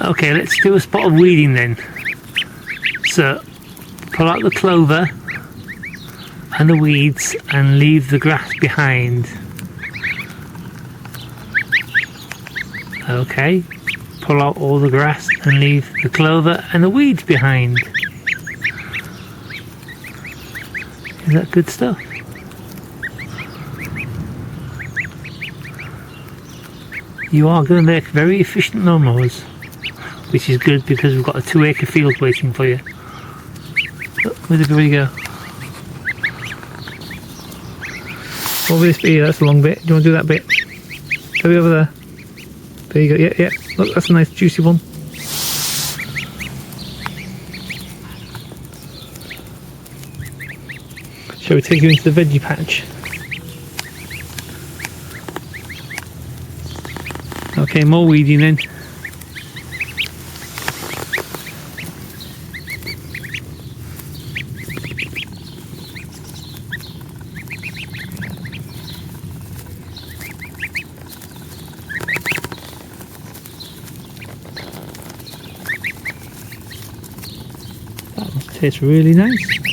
Okay, let's do a spot of weeding then. So, pull out the clover and the weeds and leave the grass behind. Okay, pull out all the grass and leave the clover and the weeds behind. Is that good stuff? You are going to make very efficient lawnmowers, which is good because we've got a 2-acre field waiting for you. Oh, where'd everybody go? What will this be? That's a long bit. Do you want to do that bit? Go over there. There you go. Yeah, yeah. Look, that's a nice juicy one. Shall we take you into the veggie patch? Okay, more weeding then. That tastes really nice.